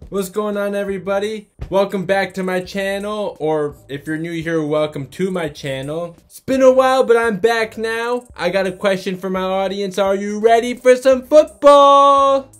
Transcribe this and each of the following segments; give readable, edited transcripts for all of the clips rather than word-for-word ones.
What's going on, everybody? Welcome back to my channel, or if you're new here, welcome to my channel. It's been a while, but I'm back now. I got a question for my audience. Are you ready for some football?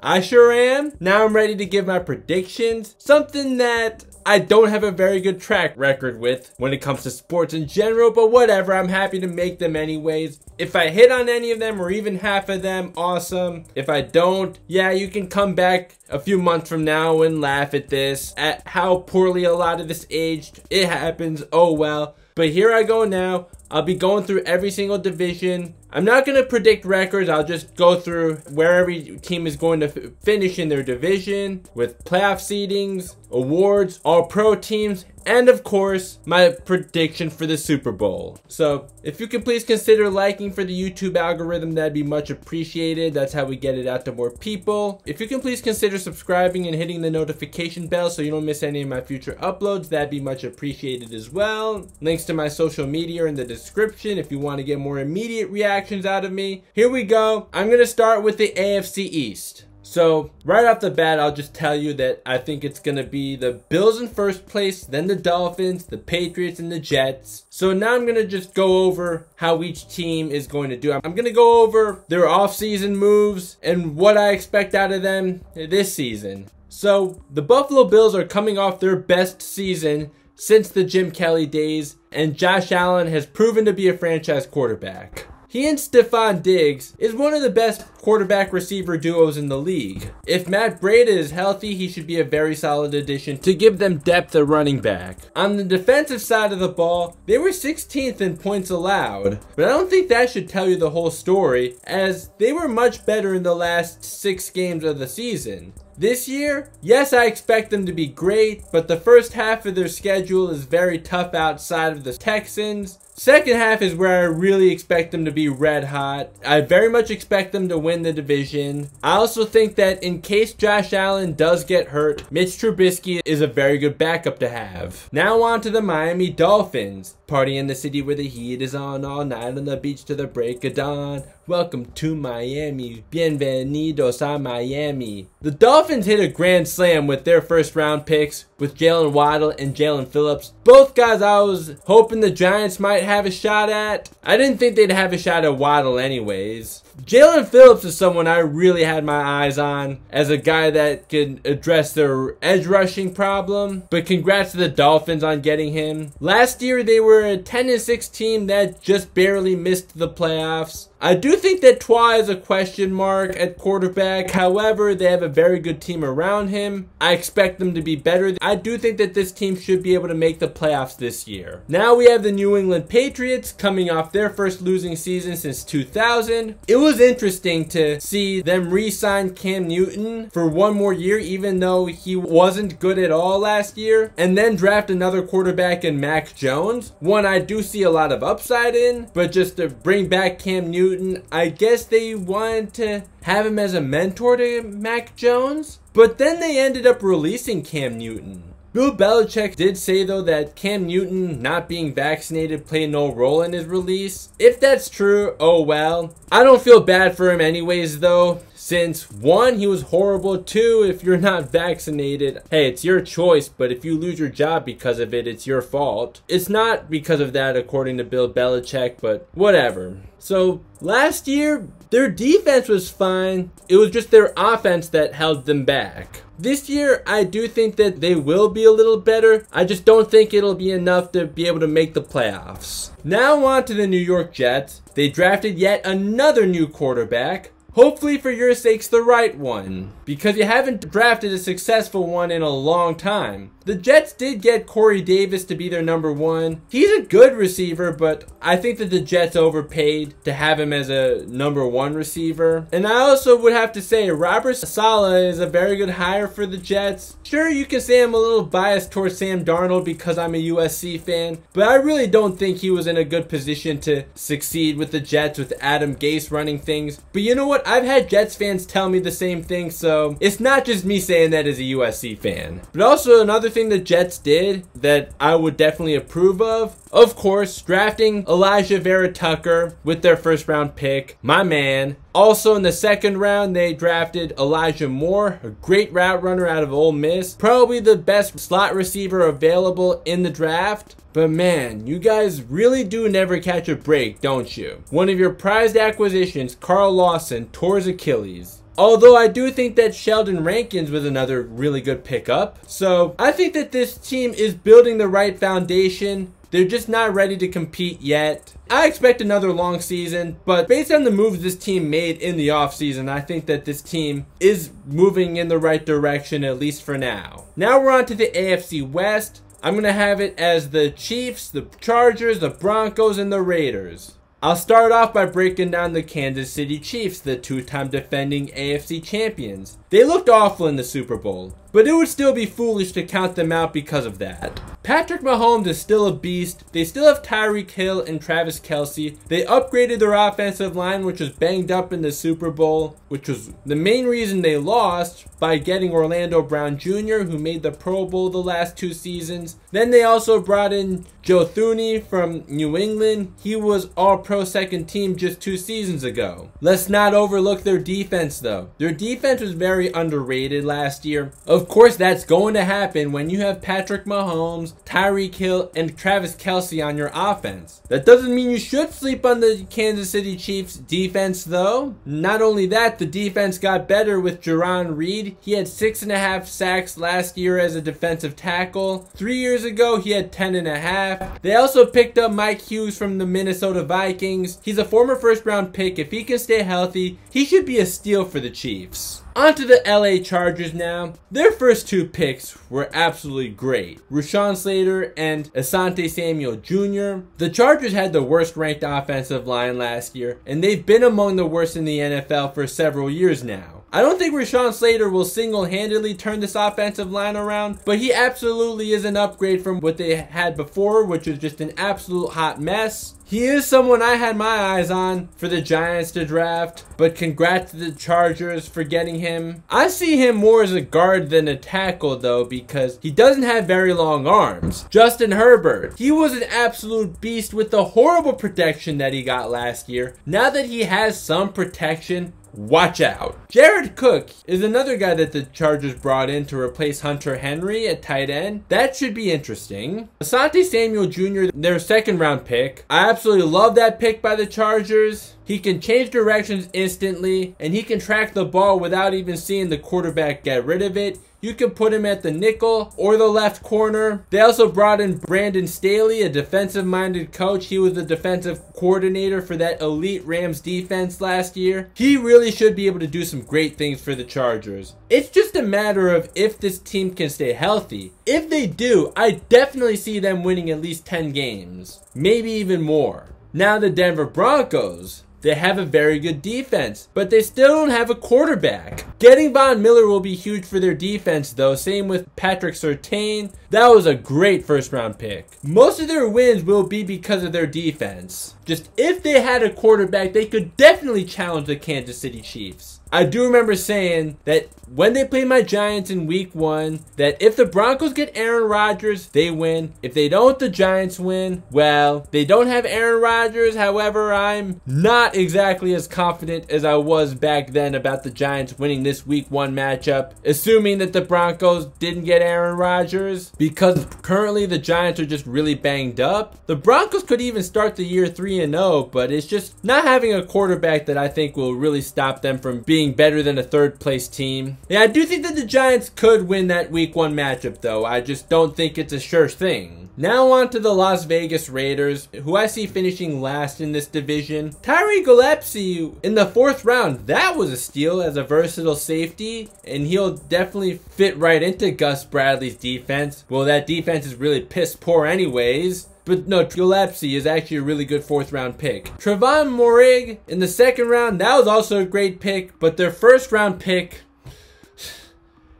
I sure am. Now I'm ready to give my predictions. Something that I don't have a very good track record with when it comes to sports in general, but whatever, I'm happy to make them anyways. If I hit on any of them or even half of them, awesome. If I don't, yeah, you can come back a few months from now and laugh at this, at how poorly a lot of this aged. It happens, oh well. But here I go now. I'll be going through every single division. I'm not going to predict records. I'll just go through where every team is going to finish in their division with playoff seedings, awards, all-pro teams, and of course, my prediction for the Super Bowl. So, if you can please consider liking for the YouTube algorithm, that'd be much appreciated. That's how we get it out to more people. If you can please consider subscribing and hitting the notification bell so you don't miss any of my future uploads, that'd be much appreciated as well. Links to my social media are in the description if you want to get more immediate reactions out of me. Here we go. I'm going to start with the AFC East. So, right off the bat, I'll just tell you that I think it's going to be the Bills in first place, then the Dolphins, the Patriots, and the Jets. So now I'm going to just go over how each team is going to do. I'm going to go over their offseason moves and what I expect out of them this season. So, the Buffalo Bills are coming off their best season since the Jim Kelly days, and Josh Allen has proven to be a franchise quarterback. He and Stephon Diggs is one of the best quarterback receiver duos in the league. If Matt Breida is healthy, he should be a very solid addition to give them depth at running back. On the defensive side of the ball, they were 16th in points allowed, but I don't think that should tell you the whole story, as they were much better in the last 6 games of the season. This year, yes, I expect them to be great, but the first half of their schedule is very tough outside of the Texans. Second half is where I really expect them to be red hot. I very much expect them to win the division. I also think that in case Josh Allen does get hurt, Mitch Trubisky is a very good backup to have. Now on to the Miami Dolphins. Party in the city where the heat is on all night on the beach to the break of dawn. Welcome to Miami. Bienvenidos a Miami. The Dolphins hit a grand slam with their first round picks with Jalen Waddle and Jalen Phillips. Both guys I was hoping the Giants might have a shot at. I didn't think they'd have a shot at Waddle anyways. Jalen Phillips is someone I really had my eyes on as a guy that could address their edge rushing problem. But congrats to the Dolphins on getting him. Last year they were a 10-6 team that just barely missed the playoffs. I do think that Tua is a question mark at quarterback. However, they have a very good team around him. I expect them to be better. I do think that this team should be able to make the playoffs this year. Now we have the New England Patriots coming off their first losing season since 2000. It was interesting to see them re-sign Cam Newton for one more year, even though he wasn't good at all last year, and then draft another quarterback in Mac Jones. One I do see a lot of upside in, but just to bring back Cam Newton, I guess they wanted to have him as a mentor to Mac Jones, but then they ended up releasing Cam Newton. Bill Belichick did say though that Cam Newton not being vaccinated played no role in his release. If that's true, oh well. I don't feel bad for him anyways though, since 1, he was horrible, 2, if you're not vaccinated, hey, it's your choice, but if you lose your job because of it, it's your fault. It's not because of that according to Bill Belichick, but whatever. So last year, their defense was fine. It was just their offense that held them back. This year, I do think that they will be a little better. I just don't think it'll be enough to be able to make the playoffs. Now on to the New York Jets. They drafted yet another new quarterback. Hopefully for your sakes, the right one, because you haven't drafted a successful one in a long time. The Jets did get Corey Davis to be their number 1. He's a good receiver, but I think that the Jets overpaid to have him as a number 1 receiver. And I also would have to say Robert Saleh is a very good hire for the Jets. Sure, you can say I'm a little biased towards Sam Darnold because I'm a USC fan, but I really don't think he was in a good position to succeed with the Jets with Adam Gase running things. But you know what? I've had Jets fans tell me the same thing, so it's not just me saying that as a USC fan. But also another thing the Jets did that I would definitely approve of course, drafting Elijah Vera Tucker with their first round pick, my man. Also in the second round, they drafted Elijah Moore, a great route runner out of Ole Miss. Probably the best slot receiver available in the draft. But man, you guys really do never catch a break, don't you? One of your prized acquisitions, Carl Lawson, tore his Achilles. Although I do think that Sheldon Rankins was another really good pickup. So I think that this team is building the right foundation. They're just not ready to compete yet. I expect another long season, but based on the moves this team made in the offseason, I think that this team is moving in the right direction, at least for now. Now we're on to the AFC West. I'm going to have it as the Chiefs, the Chargers, the Broncos, and the Raiders. I'll start off by breaking down the Kansas City Chiefs, the two-time defending AFC champions. They looked awful in the Super Bowl, but it would still be foolish to count them out because of that. Patrick Mahomes is still a beast. They still have Tyreek Hill and Travis Kelce. They upgraded their offensive line, which was banged up in the Super Bowl, which was the main reason they lost, by getting Orlando Brown Jr., who made the Pro Bowl the last 2 seasons. Then they also brought in Joe Thuney from New England. He was All-Pro second team just 2 seasons ago. Let's not overlook their defense though. Their defense was very underrated last year. Of course, that's going to happen when you have Patrick Mahomes, Tyreek Hill, and Travis Kelce on your offense. That doesn't mean you should sleep on the Kansas City Chiefs defense though. Not only that, the defense got better with Jarron Reed. He had 6.5 sacks last year as a defensive tackle. 3 years ago, he had 10.5. They also picked up Mike Hughes from the Minnesota Vikings. He's a former first-round pick. If he can stay healthy, he should be a steal for the Chiefs. On to the LA Chargers now. Their first 2 picks were absolutely great. Rashawn Slater and Asante Samuel Jr. The Chargers had the worst ranked offensive line last year, and they've been among the worst in the NFL for several years now. I don't think Rashawn Slater will single-handedly turn this offensive line around, but he absolutely is an upgrade from what they had before, which was just an absolute hot mess. He is someone I had my eyes on for the Giants to draft, but congrats to the Chargers for getting him. I see him more as a guard than a tackle though, because he doesn't have very long arms. Justin Herbert, he was an absolute beast with the horrible protection that he got last year. Now that he has some protection, watch out. Jared Cook is another guy that the Chargers brought in to replace Hunter Henry at tight end. That should be interesting. Asante Samuel Jr., their second round pick. I absolutely love that pick by the Chargers. He can change directions instantly, and he can track the ball without even seeing the quarterback get rid of it. You can put him at the nickel or the left corner. They also brought in Brandon Staley, a defensive-minded coach. He was the defensive coordinator for that elite Rams defense last year. He really should be able to do some great things for the Chargers. It's just a matter of if this team can stay healthy. If they do, I definitely see them winning at least 10 games, maybe even more. Now the Denver Broncos. They have a very good defense, but they still don't have a quarterback. Getting Von Miller will be huge for their defense though. Same with Patrick Surtain. That was a great first round pick. Most of their wins will be because of their defense. Just if they had a quarterback, they could definitely challenge the Kansas City Chiefs. I do remember saying that when they played my Giants in week 1, that if the Broncos get Aaron Rodgers, they win. If they don't, the Giants win. Well, they don't have Aaron Rodgers. However, I'm not exactly as confident as I was back then about the Giants winning this week 1 matchup, assuming that the Broncos didn't get Aaron Rodgers, because currently the Giants are just really banged up. The Broncos could even start the year 3-0, but it's just not having a quarterback that I think will really stop them from being better than a 3rd place team. Yeah, I do think that the Giants could win that week 1 matchup though. I just don't think it's a sure thing. Now on to the Las Vegas Raiders, who I see finishing last in this division. Tyree Gillespie in the 4th round, that was a steal as a versatile safety, and he'll definitely fit right into Gus Bradley's defense. Well, that defense is really piss poor anyways. But no, Gillespie is actually a really good 4th round pick. Trevon Moehrig in the 2nd round, that was also a great pick. But their 1st round pick,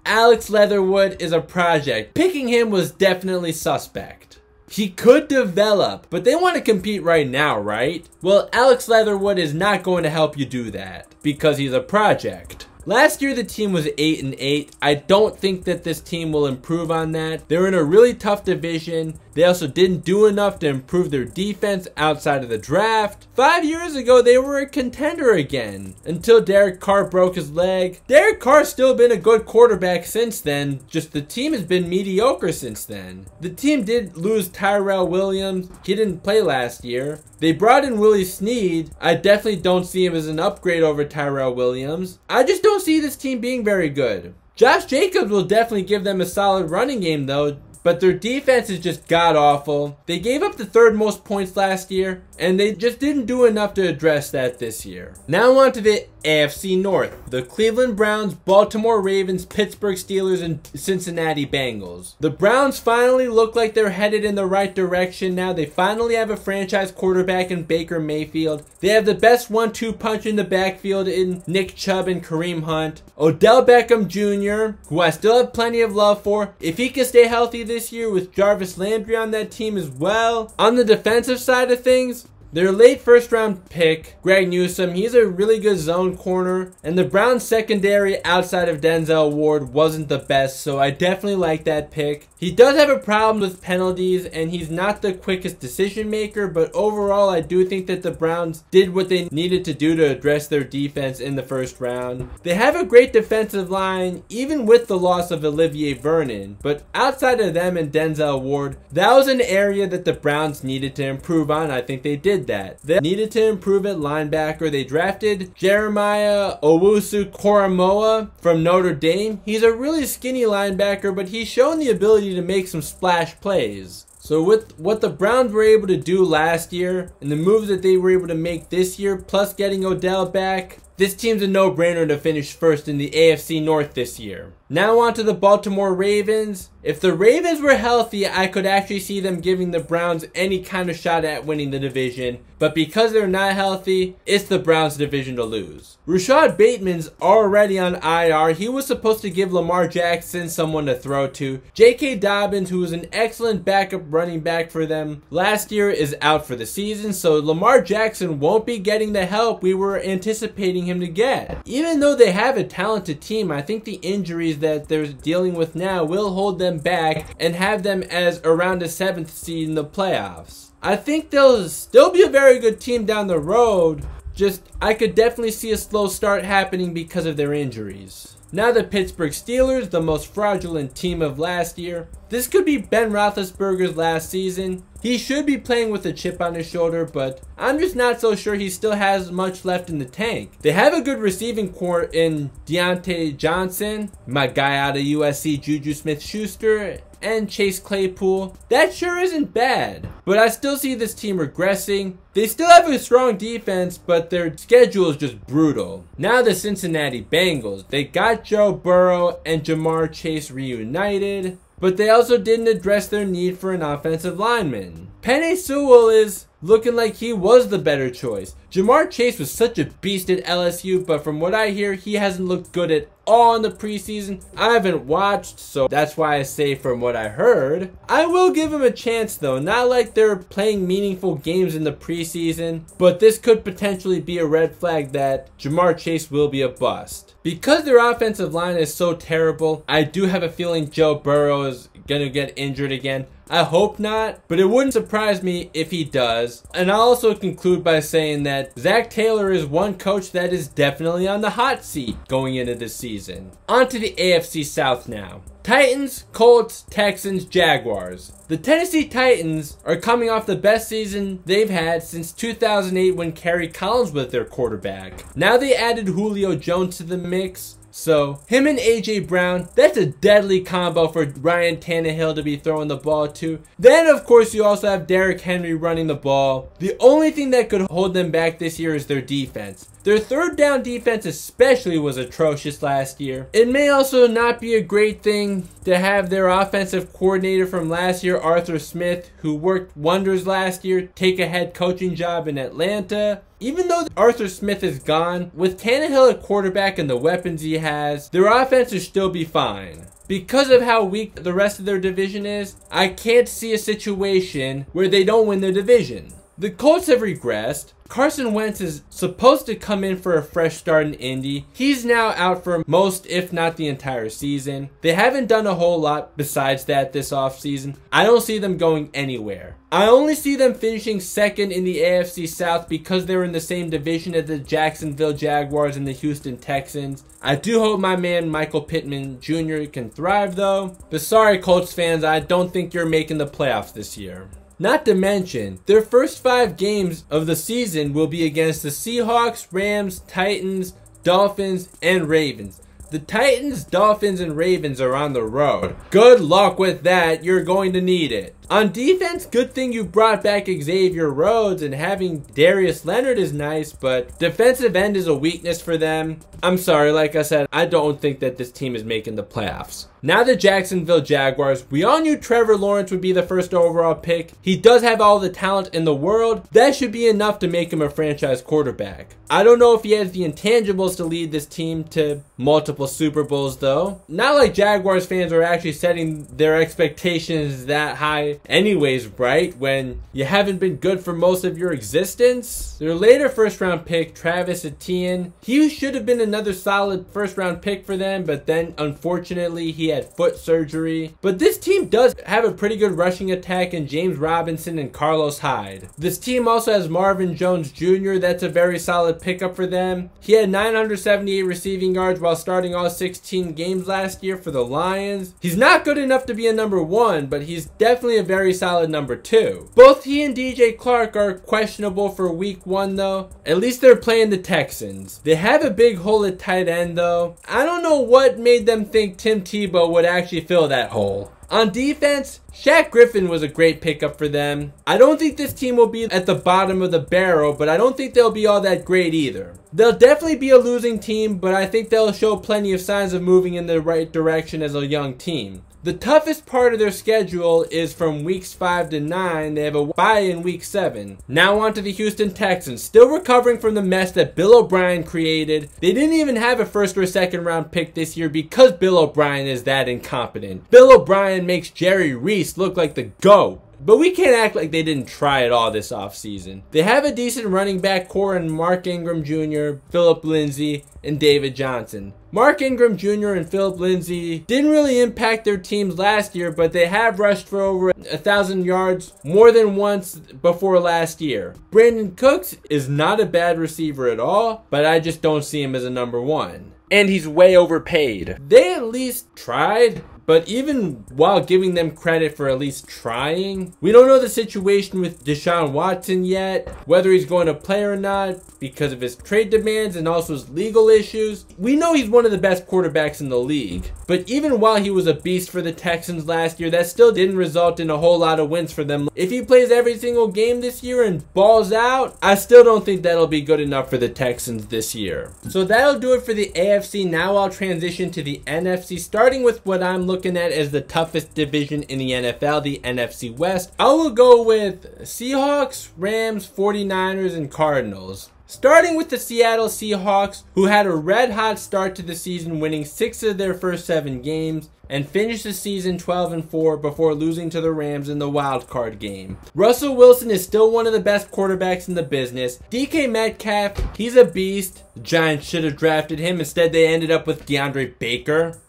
Alex Leatherwood, is a project. Picking him was definitely suspect. He could develop, but they want to compete right now, right? Well, Alex Leatherwood is not going to help you do that because he's a project. Last year the team was 8-8. I don't think that this team will improve on that. They're in a really tough division. They also didn't do enough to improve their defense outside of the draft. 5 years ago, they were a contender again until Derek Carr broke his leg. Derek Carr's still been a good quarterback since then, just the team has been mediocre since then. The team did lose Tyrell Williams. He didn't play last year. They brought in Willie Snead. I definitely don't see him as an upgrade over Tyrell Williams. I just don't see this team being very good. Josh Jacobs will definitely give them a solid running game though, but their defense is just god-awful. They gave up the third most points last year, and they just didn't do enough to address that this year. Now on to the AFC North. The Cleveland Browns, Baltimore Ravens, Pittsburgh Steelers, and Cincinnati Bengals. The Browns finally look like they're headed in the right direction now. They finally have a franchise quarterback in Baker Mayfield. They have the best 1-2 punch in the backfield in Nick Chubb and Kareem Hunt. Odell Beckham Jr., who I still have plenty of love for. If he can stay healthy this year with Jarvis Landry on that team as well. On the defensive side of things, their late first round pick, Greg Newsome, he's a really good zone corner. And the Browns secondary outside of Denzel Ward wasn't the best, so I definitely like that pick. He does have a problem with penalties, and he's not the quickest decision maker, but overall I do think that the Browns did what they needed to do to address their defense in the first round. They have a great defensive line, even with the loss of Olivier Vernon, but outside of them and Denzel Ward, that was an area that the Browns needed to improve on. I think they did that. They needed to improve at linebacker. They drafted Jeremiah Owusu-Koramoah from Notre Dame. He's a really skinny linebacker, but he's shown the ability to make some splash plays. So with what the Browns were able to do last year and the moves that they were able to make this year, plus getting Odell back, this team's a no-brainer to finish first in the AFC North this year. Now on to the Baltimore Ravens. If the Ravens were healthy, I could actually see them giving the Browns any kind of shot at winning the division. But because they're not healthy, it's the Browns' division to lose. Rashad Bateman's already on IR. He was supposed to give Lamar Jackson someone to throw to. J.K. Dobbins, who was an excellent backup running back for them last year, is out for the season. So Lamar Jackson won't be getting the help we were anticipating him to get. Even though they have a talented team, I think the injuries that they're dealing with now will hold them back and have them as around a 7th seed in the playoffs. I think they'll still be a very good team down the road, just I could definitely see a slow start happening because of their injuries. Now the Pittsburgh Steelers, the most fraudulent team of last year. This could be Ben Roethlisberger's last season. He should be playing with a chip on his shoulder, but I'm just not so sure he still has much left in the tank. They have a good receiving core in Deontay Johnson, my guy out of USC, Juju Smith-Schuster, and Chase Claypool. That sure isn't bad, but I still see this team regressing. They still have a strong defense, but their schedule is just brutal. Now the Cincinnati Bengals. They got Joe Burrow and Jamar Chase reunited, but they also didn't address their need for an offensive lineman. Penei Sewell is looking like he was the better choice. Jamar Chase was such a beast at LSU, but from what I hear, he hasn't looked good at all in the preseason. I haven't watched, so that's why I say from what I heard. I will give him a chance though, not like they're playing meaningful games in the preseason, but this could potentially be a red flag that Jamar Chase will be a bust. Because their offensive line is so terrible, I do have a feeling Joe Burrow is gonna get injured again. I hope not, but it wouldn't surprise me if he does. And I'll also conclude by saying that Zach Taylor is one coach that is definitely on the hot seat going into this season. On to the AFC South now. Titans, Colts, Texans, Jaguars. The Tennessee Titans are coming off the best season they've had since 2008 when Kerry Collins was their quarterback. Now they added Julio Jones to the mix. So, him and A.J. Brown, that's a deadly combo for Ryan Tannehill to be throwing the ball to. Then, of course, you also have Derrick Henry running the ball. The only thing that could hold them back this year is their defense. Their third down defense especially was atrocious last year. It may also not be a great thing to have their offensive coordinator from last year, Arthur Smith, who worked wonders last year, take a head coaching job in Atlanta. Even though Arthur Smith is gone, with Tannehill at quarterback and the weapons he has, their offense will still be fine. Because of how weak the rest of their division is, I can't see a situation where they don't win their division. The Colts have regressed. Carson Wentz is supposed to come in for a fresh start in Indy. He's now out for most, if not the entire season. They haven't done a whole lot besides that this offseason. I don't see them going anywhere. I only see them finishing second in the AFC South because they're in the same division as the Jacksonville Jaguars and the Houston Texans. I do hope my man Michael Pittman Jr. can thrive though. But sorry Colts fans, I don't think you're making the playoffs this year. Not to mention, their first 5 games of the season will be against the Seahawks, Rams, Titans, Dolphins, and Ravens. The Titans, Dolphins, and Ravens are on the road. Good luck with that. You're going to need it. On defense, good thing you brought back Xavier Rhodes, and having Darius Leonard is nice, but defensive end is a weakness for them. I'm sorry, like I said, I don't think that this team is making the playoffs. Now the Jacksonville Jaguars. We all knew Trevor Lawrence would be the first overall pick. He does have all the talent in the world. That should be enough to make him a franchise quarterback. I don't know if he has the intangibles to lead this team to multiple Super Bowls though. Not like Jaguars fans are actually setting their expectations that high anyways, right? When you haven't been good for most of your existence. Their later first round pick, Travis Etienne, he should have been another solid first round pick for them, but then unfortunately he had foot surgery. But this team does have a pretty good rushing attack in James Robinson and Carlos Hyde. This team also has Marvin Jones Jr. That's a very solid pickup for them. He had 978 receiving yards while starting all 16 games last year for the Lions. He's not good enough to be a number 1, but he's definitely a very solid number 2. Both he and DJ Clark are questionable for week 1 though. At least they're playing the Texans. They have a big hole at tight end though. I don't know what made them think Tim Tebow would actually fill that hole. On defense, Shaq Griffin was a great pickup for them. I don't think this team will be at the bottom of the barrel, but I don't think they'll be all that great either. They'll definitely be a losing team, but I think they'll show plenty of signs of moving in the right direction as a young team. The toughest part of their schedule is from weeks 5 to 9. They have a bye in week 7. Now on to the Houston Texans. Still recovering from the mess that Bill O'Brien created. They didn't even have a first or second round pick this year because Bill O'Brien is that incompetent. Bill O'Brien makes Jerry Reese look like the GOAT. But we can't act like they didn't try at all this offseason. They have a decent running back core in Mark Ingram Jr., Philip Lindsay, and David Johnson. Mark Ingram Jr. and Philip Lindsay didn't really impact their teams last year, but they have rushed for over 1,000 yards more than once before last year. Brandon Cooks is not a bad receiver at all, but I just don't see him as a number 1. And he's way overpaid. They at least tried. But even while giving them credit for at least trying, we don't know the situation with Deshaun Watson yet, whether he's going to play or not because of his trade demands and also his legal issues. We know he's one of the best quarterbacks in the league. But even while he was a beast for the Texans last year, that still didn't result in a whole lot of wins for them. If he plays every single game this year and balls out, I still don't think that'll be good enough for the Texans this year. So that'll do it for the AFC. Now I'll transition to the NFC, starting with what I'm looking at as the toughest division in the NFL, the NFC West. I will go with Seahawks, Rams, 49ers, and Cardinals. Starting with the Seattle Seahawks, who had a red-hot start to the season, winning 6 of their first 7 games, and finished the season 12-4 before losing to the Rams in the wild card game. Russell Wilson is still one of the best quarterbacks in the business. DK Metcalf, he's a beast. The Giants should have drafted him. Instead, they ended up with DeAndre Baker.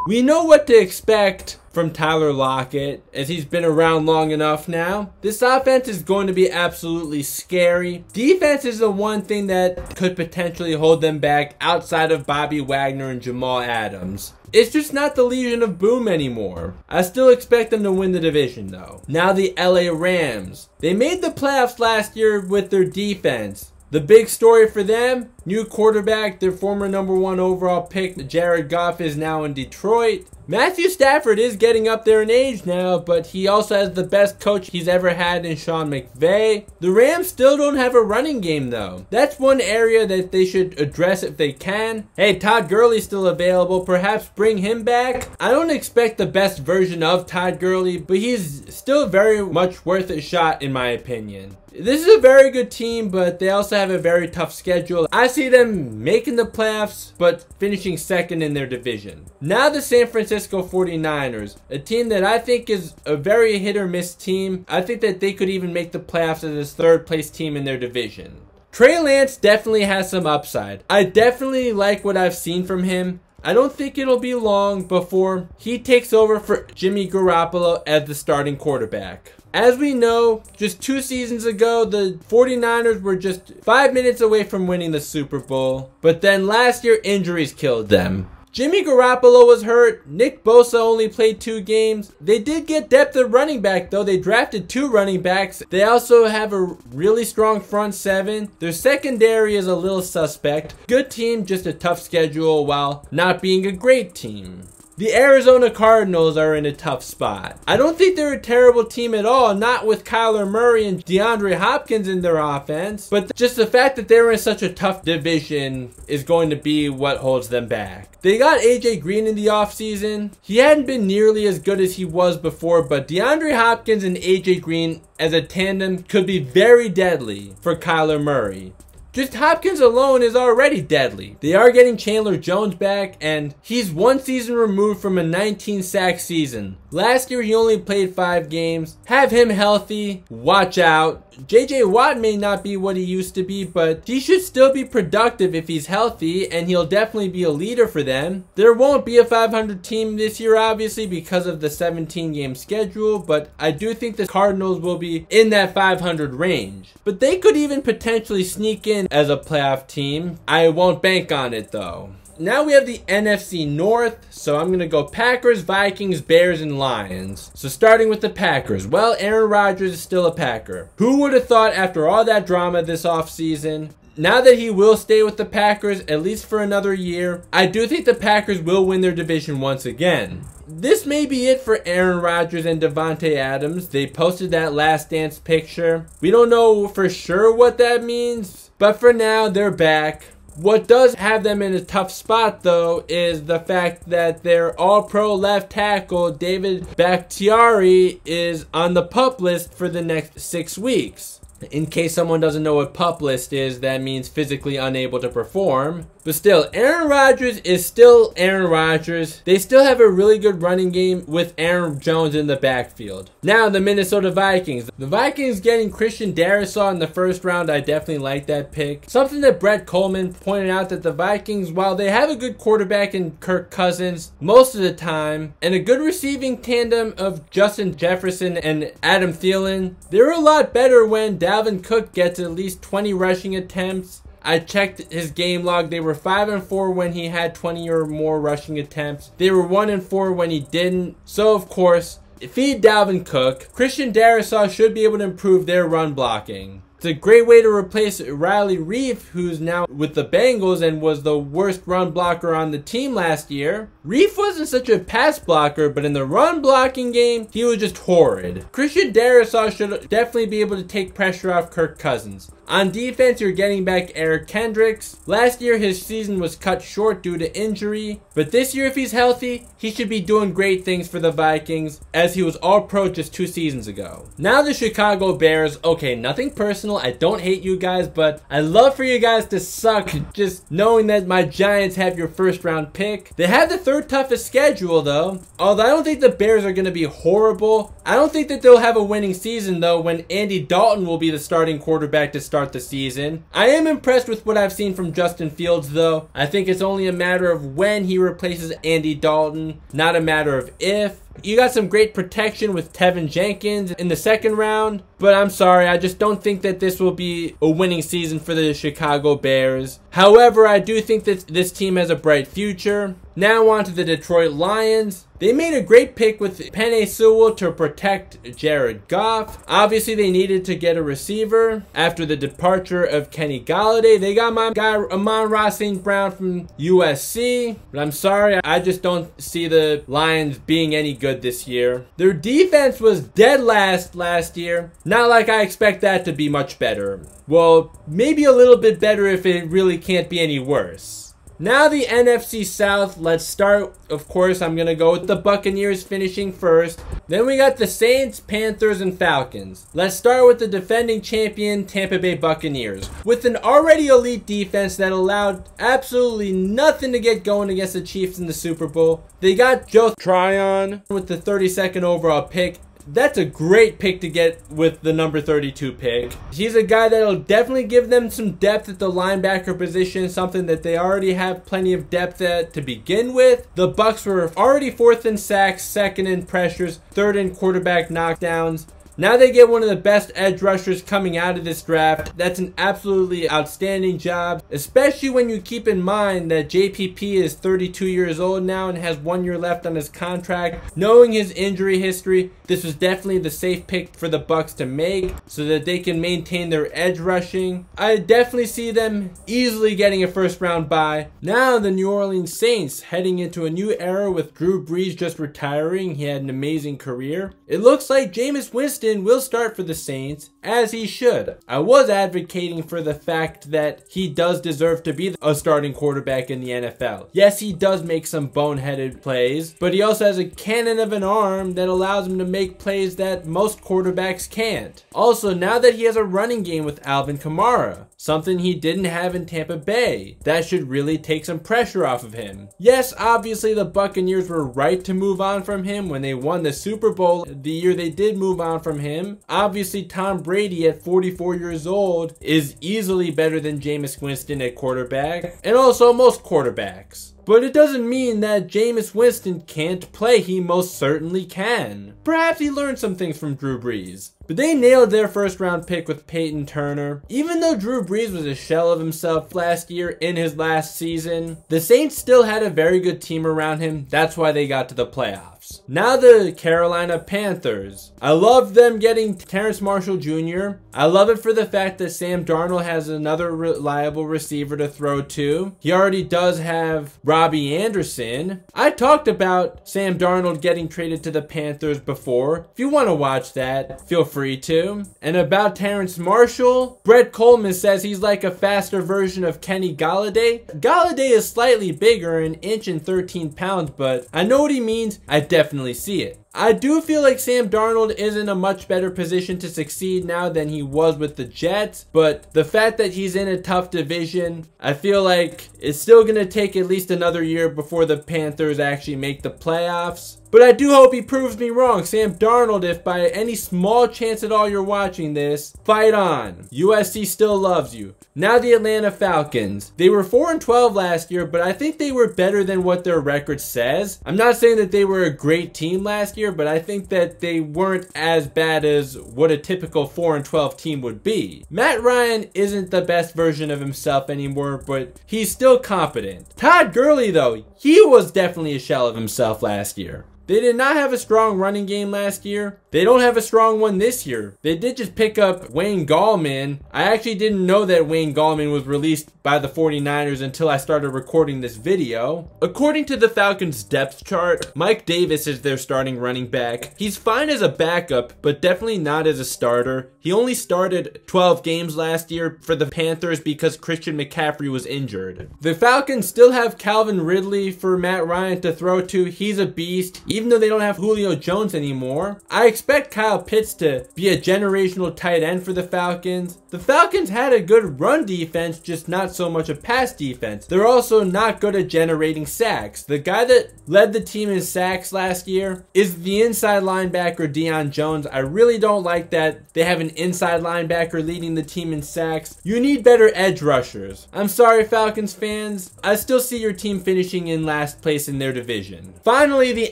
We know what to expect from Tyler Lockett, as he's been around long enough now. This offense is going to be absolutely scary. Defense is the one thing that could potentially hold them back outside of Bobby Wagner and Jamal Adams. It's just not the Legion of Boom anymore. I still expect them to win the division though. Now the LA Rams. They made the playoffs last year with their defense. The big story for them, new quarterback, their former number 1 overall pick, Jared Goff, is now in Detroit. Matthew Stafford is getting up there in age now, but he also has the best coach he's ever had in Sean McVay. The Rams still don't have a running game though. That's one area that they should address if they can. Hey, Todd Gurley's still available. Perhaps bring him back. I don't expect the best version of Todd Gurley, but he's still very much worth a shot in my opinion. This is a very good team, but they also have a very tough schedule. I see them making the playoffs, but finishing second in their division. Now the San Francisco 49ers, a team that I think is a very hit or miss team. I think that they could even make the playoffs as a third place team in their division. Trey Lance definitely has some upside. I definitely like what I've seen from him. I don't think it'll be long before he takes over for Jimmy Garoppolo as the starting quarterback. As we know, just 2 seasons ago, the 49ers were just 5 minutes away from winning the Super Bowl. But then last year, injuries killed them. Jimmy Garoppolo was hurt. Nick Bosa only played 2 games. They did get depth at running back though. They drafted 2 running backs. They also have a really strong front 7. Their secondary is a little suspect. Good team, just a tough schedule while not being a great team. The Arizona Cardinals are in a tough spot. I don't think they're a terrible team at all, not with Kyler Murray and DeAndre Hopkins in their offense, but just the fact that they're in such a tough division is going to be what holds them back. They got AJ Green in the offseason. He hadn't been nearly as good as he was before, but DeAndre Hopkins and AJ Green as a tandem could be very deadly for Kyler Murray. Just Hopkins alone is already deadly. They are getting Chandler Jones back, and he's 1 season removed from a 19-sack season. Last year, he only played 5 games. Have him healthy. Watch out. JJ Watt may not be what he used to be, but he should still be productive if he's healthy, and he'll definitely be a leader for them. There won't be a 500 team this year, obviously, because of the 17-game schedule, but I do think the Cardinals will be in that 500 range. But they could even potentially sneak in as a playoff team. I won't bank on it, though. Now we have the NFC North, so I'm going to go Packers, Vikings, Bears, and Lions. So starting with the Packers. Well, Aaron Rodgers is still a Packer. Who would have thought after all that drama this offseason? Now that he will stay with the Packers, at least for another year, I do think the Packers will win their division once again. This may be it for Aaron Rodgers and Devontae Adams. They posted that last dance picture. We don't know for sure what that means, but for now, they're back. What does have them in a tough spot, though, is the fact that their all-pro left tackle, David Bakhtiari, is on the PUP list for the next 6 weeks. In case someone doesn't know what PUP list is, that means physically unable to perform. But still, Aaron Rodgers is still Aaron Rodgers. They still have a really good running game with Aaron Jones in the backfield. Now, the Minnesota Vikings. The Vikings getting Christian Darrisaw in the first round. I definitely like that pick. Something that Brett Coleman pointed out, that the Vikings, while they have a good quarterback in Kirk Cousins most of the time, and a good receiving tandem of Justin Jefferson and Adam Thielen, they're a lot better when Dalvin Cook gets at least 20 rushing attempts. I checked his game log. They were 5-4 when he had 20 or more rushing attempts. They were 1-4 when he didn't. So, of course, feed Dalvin Cook. Christian Darrisaw should be able to improve their run blocking. It's a great way to replace Riley Reiff, who's now with the Bengals and was the worst run blocker on the team last year. Reiff wasn't such a pass blocker, but in the run blocking game, he was just horrid. Christian Darrisaw should definitely be able to take pressure off Kirk Cousins. On defense, you're getting back Eric Kendricks. Last year, his season was cut short due to injury. But this year, if he's healthy, he should be doing great things for the Vikings, as he was all-pro just 2 seasons ago. Now the Chicago Bears. Okay, nothing personal. I don't hate you guys, but I love for you guys to suck just knowing that my Giants have your first-round pick. They have the 3rd toughest schedule, though. Although I don't think the Bears are going to be horrible. I don't think that they'll have a winning season, though, when Andy Dalton will be the starting quarterback to start the season. I am impressed with what I've seen from Justin Fields, though. I think it's only a matter of when he replaces Andy Dalton, not a matter of if. You got some great protection with Tevin Jenkins in the 2nd round, but I'm sorry, I just don't think that this will be a winning season for the Chicago Bears. However, I do think that this team has a bright future. Now on to the Detroit Lions. They made a great pick with Penei Sewell to protect Jared Goff. Obviously, they needed to get a receiver after the departure of Kenny Golladay. They got my guy Amon-Ra St. Brown from USC. But I'm sorry, I just don't see the Lions being any good this year. Their defense was dead last year. Not like I expect that to be much better. Well, maybe a little bit better if it really can't be any worse. Now the NFC South, let's start, of course, I'm going to go with the Buccaneers finishing first. Then we got the Saints, Panthers, and Falcons. Let's start with the defending champion Tampa Bay Buccaneers. With an already elite defense that allowed absolutely nothing to get going against the Chiefs in the Super Bowl, they got Joe Tryon with the 32nd overall pick. That's a great pick to get with the number 32 pick. He's a guy that'll definitely give them some depth at the linebacker position, something that they already have plenty of depth at to begin with. The Bucs were already 4th in sacks, 2nd in pressures, 3rd in quarterback knockdowns. Now they get one of the best edge rushers coming out of this draft. That's an absolutely outstanding job, especially when you keep in mind that JPP is 32 years old now and has 1 year left on his contract. Knowing his injury history, this was definitely the safe pick for the Bucs to make so that they can maintain their edge rushing. I definitely see them easily getting a first round bye. Now the New Orleans Saints heading into a new era with Drew Brees just retiring. He had an amazing career. It looks like Jameis Winston will start for the Saints, as he should. I was advocating for the fact that he does deserve to be a starting quarterback in the NFL. Yes, he does make some boneheaded plays, but he also has a cannon of an arm that allows him to make plays that most quarterbacks can't. Also, now that he has a running game with Alvin Kamara, something he didn't have in Tampa Bay, that should really take some pressure off of him. Yes, obviously the Buccaneers were right to move on from him when they won the Super Bowl the year they did move on from him. Obviously Tom Brady at 44 years old is easily better than Jameis Winston at quarterback, and also most quarterbacks. But it doesn't mean that Jameis Winston can't play. He most certainly can. Perhaps he learned some things from Drew Brees. But they nailed their first round pick with Peyton Turner. Even though Drew Brees was a shell of himself last year in his last season, the Saints still had a very good team around him. That's why they got to the playoffs. Now the Carolina Panthers. I love them getting Terence Marshall Jr. I love it for the fact that Sam Darnold has another reliable receiver to throw to. He already does have Robbie Anderson. I talked about Sam Darnold getting traded to the Panthers before. If you want to watch that, feel free to. And about Terence Marshall, Brett Coleman says he's like a faster version of Kenny Galladay. Galladay is slightly bigger, an inch and 13 pounds, but I know what he means. I definitely see it. I do feel like Sam Darnold is in a much better position to succeed now than he was with the Jets, but the fact that he's in a tough division, I feel like it's still going to take at least another year before the Panthers actually make the playoffs. But I do hope he proves me wrong. Sam Darnold, if by any small chance at all you're watching this, fight on. USC still loves you. Now the Atlanta Falcons. They were 4-12 last year, but I think they were better than what their record says. I'm not saying that they were a great team last year, but I think that they weren't as bad as what a typical 4-12 team would be. Matt Ryan isn't the best version of himself anymore, but he's still competent. Todd Gurley, though, he was definitely a shell of himself last year. They did not have a strong running game last year. They don't have a strong one this year. They did just pick up Wayne Gallman. I actually didn't know that Wayne Gallman was released by the 49ers until I started recording this video. According to the Falcons depth chart, Mike Davis is their starting running back. He's fine as a backup, but definitely not as a starter. He only started 12 games last year for the Panthers because Christian McCaffrey was injured. The Falcons still have Calvin Ridley for Matt Ryan to throw to. He's a beast. Even though they don't have Julio Jones anymore, I expect Kyle Pitts to be a generational tight end for the Falcons. The Falcons had a good run defense, just not so much a pass defense. They're also not good at generating sacks. The guy that led the team in sacks last year is the inside linebacker Deion Jones. I really don't like that they have an inside linebacker leading the team in sacks. You need better edge rushers. I'm sorry, Falcons fans. I still see your team finishing in last place in their division. Finally, the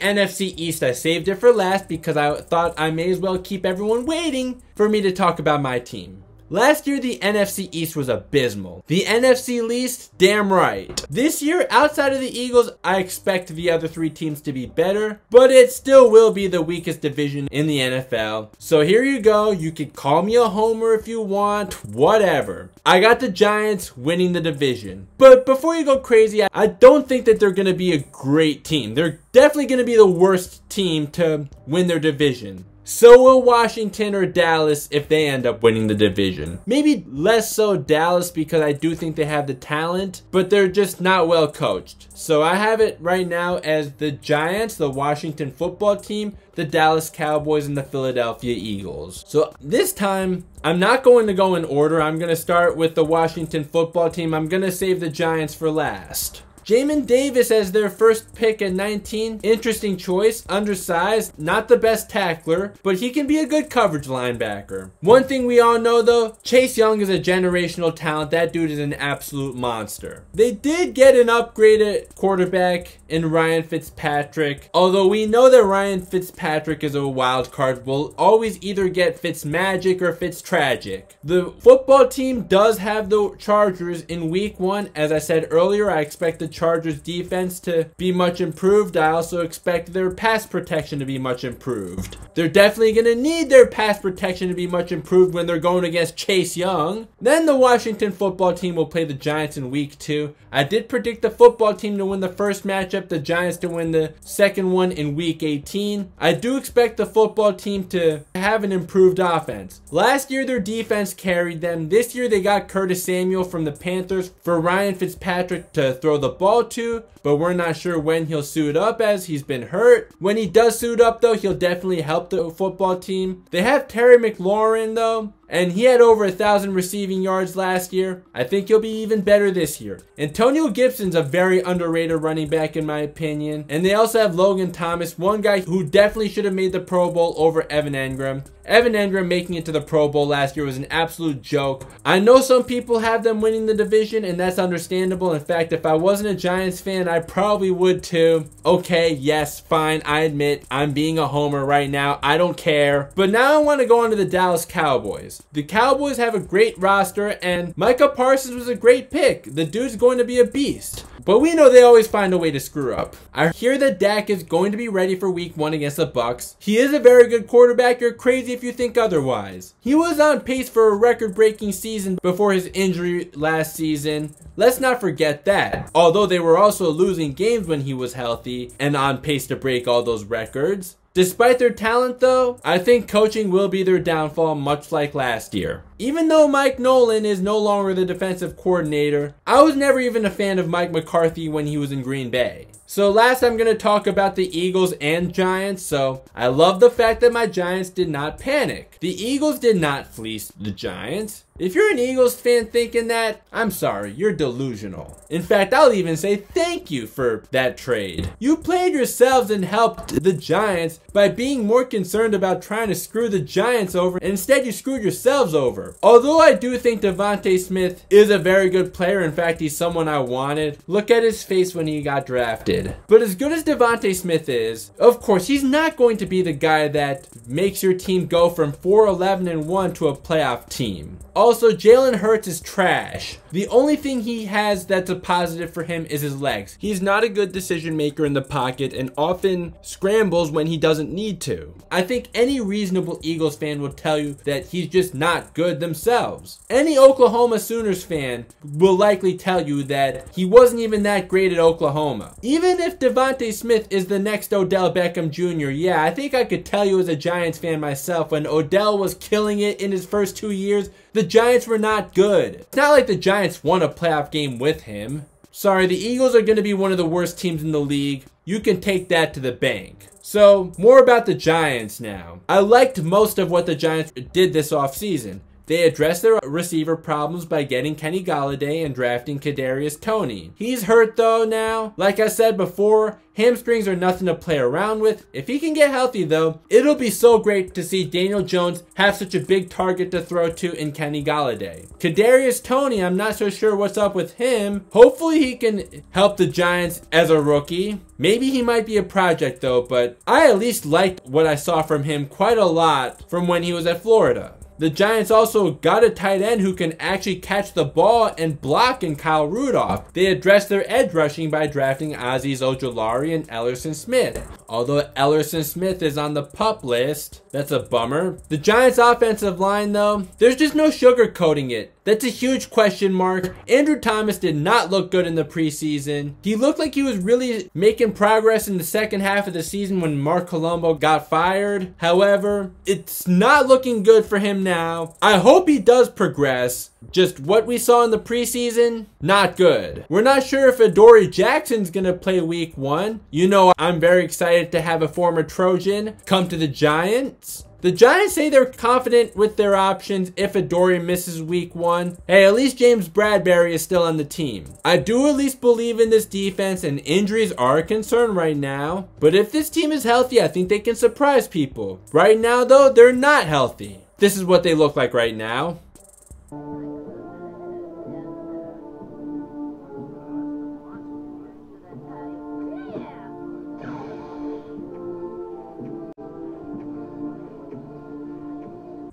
NFC East. I saved it for last because I thought I may as well keep everyone waiting for me to talk about my team. Last year, the NFC East was abysmal. The NFC least, damn right. This year, outside of the Eagles, I expect the other three teams to be better, but it still will be the weakest division in the NFL. So here you go. You can call me a homer if you want, whatever. I got the Giants winning the division. But before you go crazy, I don't think that they're going to be a great team. They're definitely going to be the worst team to win their division. So will Washington or Dallas if they end up winning the division. Maybe less so Dallas because I do think they have the talent, but they're just not well coached. So I have it right now as the Giants, the Washington football team, the Dallas Cowboys, and the Philadelphia Eagles. So this time, I'm not going to go in order. I'm going to start with the Washington football team. I'm going to save the Giants for last. Jamin Davis as their first pick at 19. Interesting choice. Undersized. Not the best tackler, but he can be a good coverage linebacker. One thing we all know though, Chase Young is a generational talent. That dude is an absolute monster. They did get an upgraded quarterback in Ryan Fitzpatrick. Although we know that Ryan Fitzpatrick is a wild card. We'll always either get Fitzmagic or Fitztragic. The football team does have the Chargers in week 1. As I said earlier, I expect the Chargers defense to be much improved. I also expect their pass protection to be much improved. They're definitely going to need their pass protection to be much improved when they're going against Chase Young. Then the Washington football team will play the Giants in week 2. I did predict the football team to win the first matchup, the Giants to win the second one in week 18. I do expect the football team to have an improved offense. Last year their defense carried them. This year they got Curtis Samuel from the Panthers for Ryan Fitzpatrick to throw the ball to, but we're not sure when he'll suit up as he's been hurt. When he does suit up though, he'll definitely help the football team. They have Terry McLaurin though, and he had over 1,000 receiving yards last year. I think he'll be even better this year. Antonio Gibson's a very underrated running back in my opinion. And they also have Logan Thomas, one guy who definitely should have made the Pro Bowl over Evan Engram. Evan Engram making it to the Pro Bowl last year was an absolute joke. I know some people have them winning the division, and that's understandable. In fact, if I wasn't a Giants fan, I probably would too. Okay, yes, fine, I admit I'm being a homer right now. I don't care. But now I want to go on to the Dallas Cowboys. The Cowboys have a great roster, and Micah Parsons was a great pick. The dude's going to be a beast. But we know they always find a way to screw up. I hear that Dak is going to be ready for week 1 against the Bucks. He is a very good quarterback. You're crazy if you think otherwise. He was on pace for a record-breaking season before his injury last season. Let's not forget that. Although they were also losing games when he was healthy and on pace to break all those records. Despite their talent though, I think coaching will be their downfall, much like last year. Even though Mike Nolan is no longer the defensive coordinator, I was never even a fan of Mike McCarthy when he was in Green Bay. So last I'm going to talk about the Eagles and Giants. So I love the fact that my Giants did not panic. The Eagles did not fleece the Giants. If you're an Eagles fan thinking that, I'm sorry, you're delusional. In fact, I'll even say thank you for that trade. You played yourselves and helped the Giants by being more concerned about trying to screw the Giants over, and instead you screwed yourselves over. Although I do think Devontae Smith is a very good player, in fact he's someone I wanted. Look at his face when he got drafted. But as good as Devontae Smith is, of course he's not going to be the guy that makes your team go from 4-11-1 to a playoff team. Also, Jalen Hurts is trash. The only thing he has that's a positive for him is his legs. He's not a good decision maker in the pocket and often scrambles when he doesn't need to. I think any reasonable Eagles fan will tell you that he's just not good themselves. Any Oklahoma Sooners fan will likely tell you that he wasn't even that great at Oklahoma. Even if Devontae Smith is the next Odell Beckham Jr., yeah, I think I could tell you as a Giants fan myself, when Odell was killing it in his first 2 years, the Giants were not good. It's not like the Giants won a playoff game with him. Sorry, the Eagles are going to be one of the worst teams in the league. You can take that to the bank. So, more about the Giants now. I liked most of what the Giants did this offseason. They addressed their receiver problems by getting Kenny Golladay and drafting Kadarius Toney. He's hurt though now. Like I said before, hamstrings are nothing to play around with. If he can get healthy though, it'll be so great to see Daniel Jones have such a big target to throw to in Kenny Golladay. Kadarius Toney, I'm not so sure what's up with him. Hopefully he can help the Giants as a rookie. Maybe he might be a project though, but I at least liked what I saw from him quite a lot from when he was at Florida. The Giants also got a tight end who can actually catch the ball and block in Kyle Rudolph. They addressed their edge rushing by drafting Azeez Ojulari and Ellerson Smith. although Ellerson Smith is on the PUP list. That's a bummer. The Giants' offensive line, though, there's just no sugarcoating it. That's a huge question mark. Andrew Thomas did not look good in the preseason. He looked like he was really making progress in the second half of the season when Mark Colombo got fired. However, it's not looking good for him now. I hope he does progress. Just what we saw in the preseason, not good. We're not sure if Adoree Jackson's going to play week 1. You know, I'm very excited to have a former Trojan come to the Giants. The Giants say they're confident with their options if Adoree misses week 1. Hey, at least James Bradberry is still on the team. I do at least believe in this defense, and injuries are a concern right now. But if this team is healthy, I think they can surprise people. Right now, though, they're not healthy. This is what they look like right now.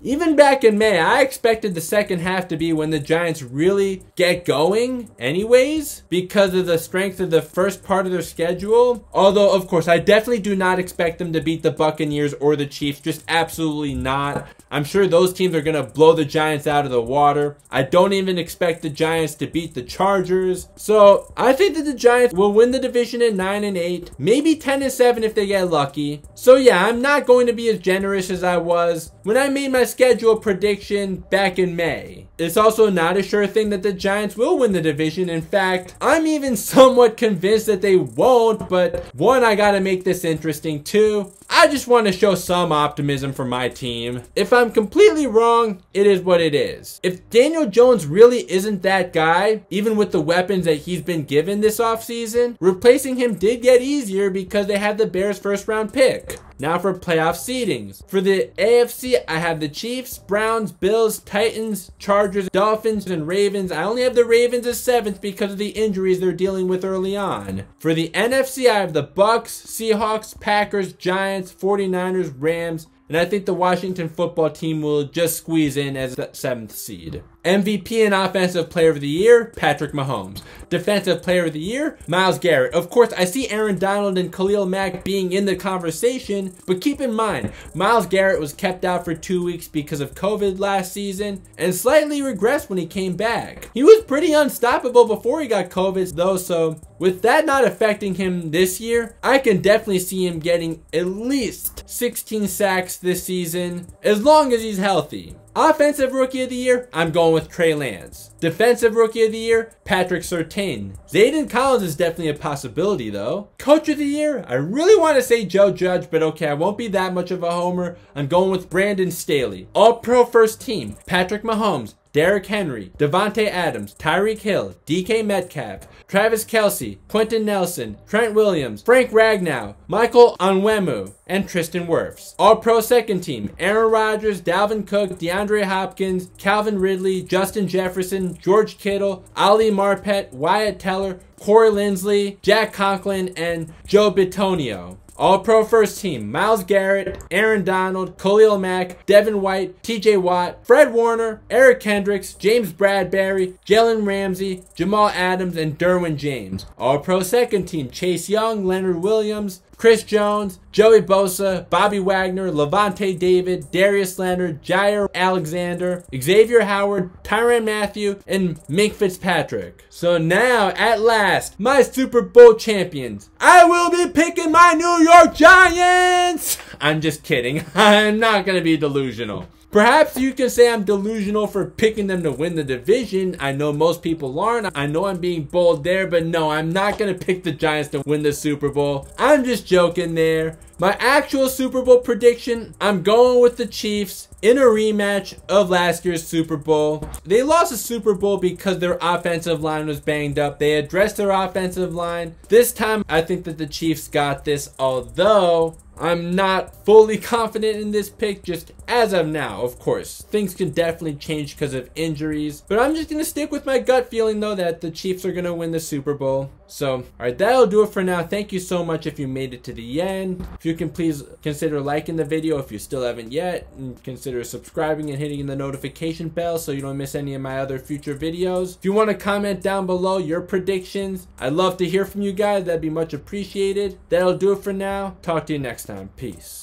Even back in May, I expected the second half to be when the Giants really get going anyways, because of the strength of the first part of their schedule. Although, of course, I definitely do not expect them to beat the Buccaneers or the Chiefs. Just absolutely not. I'm sure those teams are going to blow the Giants out of the water. I don't even expect the Giants to beat the Chargers. So, I think that the Giants will win the division at 9-8, maybe 10-7 if they get lucky. So yeah, I'm not going to be as generous as I was when I made my schedule prediction back in May. It's also not a sure thing that the Giants will win the division. In fact, I'm even somewhat convinced that they won't, but one, I gotta make this interesting. Two, I just want to show some optimism for my team. If I'm completely wrong, it is what it is. If Daniel Jones really isn't that guy, even with the weapons that he's been given this offseason, replacing him did get easier because they had the Bears' first round pick. Now for playoff seedings. For the AFC, I have the Chiefs, Browns, Bills, Titans, Chargers, Dolphins, and Ravens. I only have the Ravens as 7th because of the injuries they're dealing with early on. For the NFC, I have the Bucks, Seahawks, Packers, Giants, 49ers, Rams, and I think the Washington football team will just squeeze in as the 7th seed. MVP and Offensive Player of the Year, Patrick Mahomes. Defensive Player of the Year, Myles Garrett. Of course, I see Aaron Donald and Khalil Mack being in the conversation, but keep in mind, Myles Garrett was kept out for 2 weeks because of COVID last season and slightly regressed when he came back. He was pretty unstoppable before he got COVID though, so with that not affecting him this year, I can definitely see him getting at least 16 sacks this season, as long as he's healthy. Offensive Rookie of the Year, I'm going with Trey Lance. Defensive Rookie of the Year, Patrick Surtain. Zayden Collins is definitely a possibility though. Coach of the Year, I really want to say Joe Judge, but okay, I won't be that much of a homer. I'm going with Brandon Staley. All-Pro First Team, Patrick Mahomes, Derrick Henry, Devontae Adams, Tyreek Hill, DK Metcalf, Travis Kelce, Quentin Nelson, Trent Williams, Frank Ragnow, Michael Onwenu, and Tristan Wirfs. All-Pro Second Team, Aaron Rodgers, Dalvin Cook, DeAndre Hopkins, Calvin Ridley, Justin Jefferson, George Kittle, Ali Marpet, Wyatt Teller, Corey Linsley, Jack Conklin, and Joe Bitonio. All-Pro First Team, Myles Garrett, Aaron Donald, Khalil Mack, Devin White, TJ Watt, Fred Warner, Eric Kendricks, James Bradberry, Jalen Ramsey, Jamal Adams, and Derwin James. All-Pro Second Team, Chase Young, Leonard Williams, Chris Jones, Joey Bosa, Bobby Wagner, Levante David, Darius Leonard, Jair Alexander, Xavier Howard, Tyrann Mathieu, and Mink Fitzpatrick. So now, at last, my Super Bowl champions. I will be picking my New York Giants! I'm just kidding. I'm not going to be delusional. Perhaps you can say I'm delusional for picking them to win the division. I know most people aren't. I know I'm being bold there, but no, I'm not going to pick the Giants to win the Super Bowl. I'm just joking there. My actual Super Bowl prediction, I'm going with the Chiefs in a rematch of last year's Super Bowl. They lost the Super Bowl because their offensive line was banged up. They addressed their offensive line. This time, I think that the Chiefs got this, although I'm not fully confident in this pick just as of now. Of course, things can definitely change because of injuries, but I'm just going to stick with my gut feeling though that the Chiefs are going to win the Super Bowl. So, all right, that'll do it for now. Thank you so much if you made it to the end. If you can please consider liking the video if you still haven't yet, and consider subscribing and hitting the notification bell so you don't miss any of my other future videos. If you want to comment down below your predictions, I'd love to hear from you guys. That'd be much appreciated. That'll do it for now. Talk to you next time. Peace.